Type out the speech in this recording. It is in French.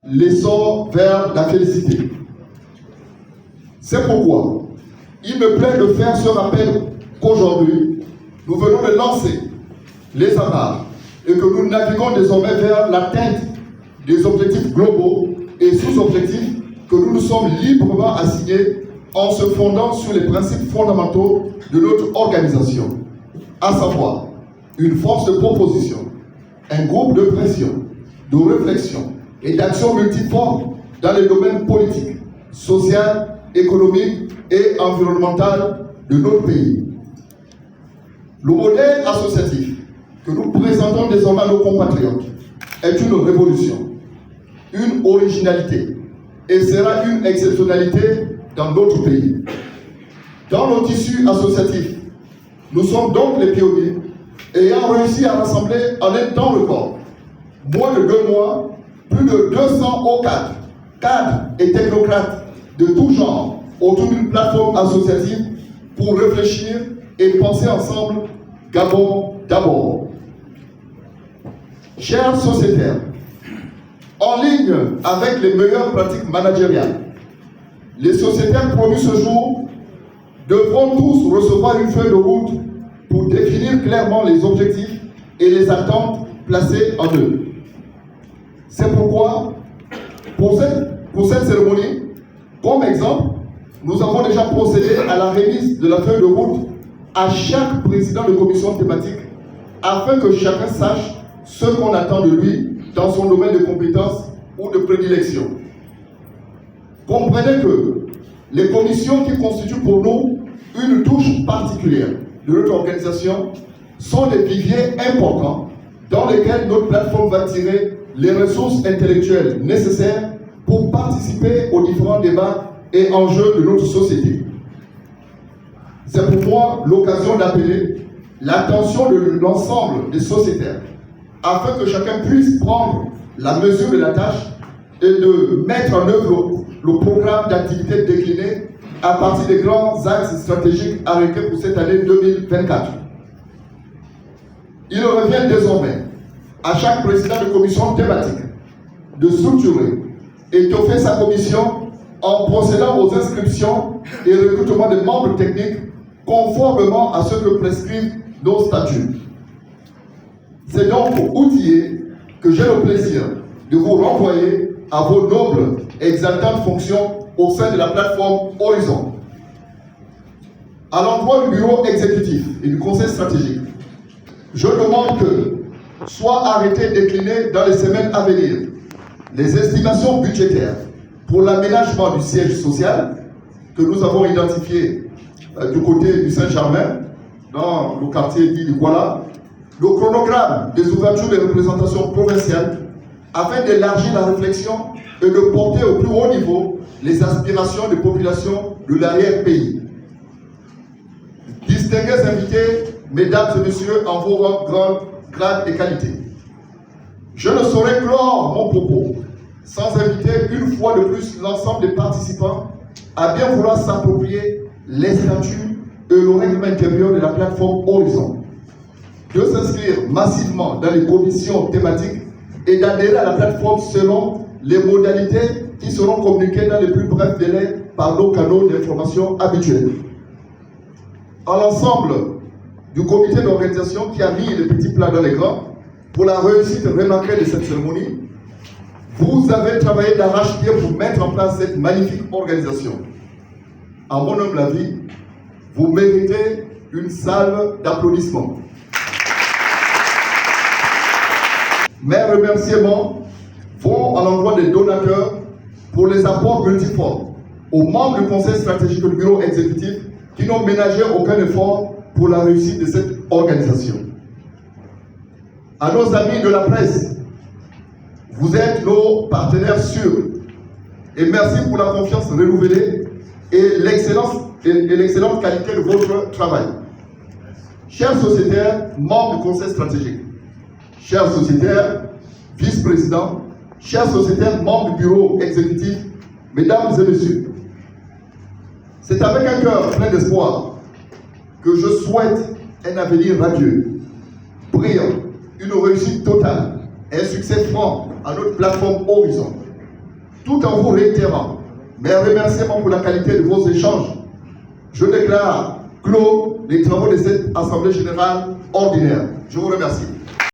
l'essor vers la félicité. C'est pourquoi il me plaît de faire ce rappel qu'aujourd'hui, nous venons de lancer les amarres et que nous naviguons désormais vers l'atteinte des objectifs globaux et sous-objectifs que nous nous sommes librement assignés en se fondant sur les principes fondamentaux de notre organisation, à savoir une force de proposition, un groupe de pression, de réflexion et d'action multiforme dans les domaines politiques, social, économique et environnemental de notre pays. Le modèle associatif que nous présentons désormais à nos compatriotes est une révolution, une originalité et sera une exceptionnalité dans notre pays. Dans nos tissus associatifs, nous sommes donc les pionniers ayant réussi à rassembler en un temps record, moins de 2 mois, plus de 200 hauts cadres et technocrates de tout genre autour d'une plateforme associative pour réfléchir et penser ensemble Gabon d'abord. Chers sociétaires, en ligne avec les meilleures pratiques managériales, les sociétaires promus ce jour devront tous recevoir une feuille de route pour définir clairement les objectifs et les attentes placées en eux. C'est pourquoi, pour cette cérémonie, comme exemple, nous avons déjà procédé à la remise de la feuille de route à chaque président de commission thématique afin que chacun sache ce qu'on attend de lui dans son domaine de compétences ou de prédilection. Comprenez que les commissions qui constituent pour nous une touche particulière de notre organisation sont des viviers importants dans lesquels notre plateforme va tirer les ressources intellectuelles nécessaires pour participer aux différents débats et enjeux de notre société. C'est pour moi l'occasion d'appeler l'attention de l'ensemble des sociétaires afin que chacun puisse prendre la mesure de la tâche et de mettre en œuvre le programme d'activité décliné à partir des grands axes stratégiques arrêtés pour cette année 2024. Il revient désormais à chaque président de commission thématique de structurer et d'étoffer sa commission en procédant aux inscriptions et recrutement des membres techniques conformément à ce que prescrivent nos statuts. C'est donc outillé que j'ai le plaisir de vous renvoyer à vos nobles et exaltantes fonctions au sein de la plateforme Horizon. À l'endroit du bureau exécutif et du conseil stratégique, je demande que soient arrêtées et déclinées dans les semaines à venir les estimations budgétaires pour l'aménagement du siège social que nous avons identifié du côté du Saint-Germain, dans le quartier dit du Kuala, le chronogramme des ouvertures des représentations provinciales afin d'élargir la réflexion et de porter au plus haut niveau les aspirations des populations de l'arrière-pays. Distingués invités, mesdames et messieurs, en vos rangs, grades et qualités, je ne saurais clore mon propos sans inviter une fois de plus l'ensemble des participants à bien vouloir s'approprier les statuts et le règlement intérieur de la plateforme Horizon, de s'inscrire massivement dans les commissions thématiques et d'adhérer à la plateforme selon les modalités qui seront communiquées dans les plus brefs délais par nos canaux d'information habituels. À l'ensemble du comité d'organisation qui a mis les petits plats dans les grands pour la réussite remarquée de cette cérémonie, vous avez travaillé d'arrache-pied pour mettre en place cette magnifique organisation. En mon humble avis, vous méritez une salve d'applaudissements. Mes remerciements vont à l'endroit des donateurs pour les apports multiformes, aux membres du conseil stratégique du bureau exécutif qui n'ont ménagé aucun effort pour la réussite de cette organisation. À nos amis de la presse, vous êtes nos partenaires sûrs et merci pour la confiance renouvelée et l'excellente qualité de votre travail. Chers sociétaires, membres du conseil stratégique, chers sociétaires, vice-présidents, chers sociétaires, membres du bureau exécutif, mesdames et messieurs, c'est avec un cœur plein d'espoir que je souhaite un avenir radieux, brillant, une réussite totale et un succès franc à notre plateforme Horizon. tout en vous réitérant mes remerciements pour la qualité de vos échanges, je déclare clos les travaux de cette Assemblée Générale ordinaire. Je vous remercie.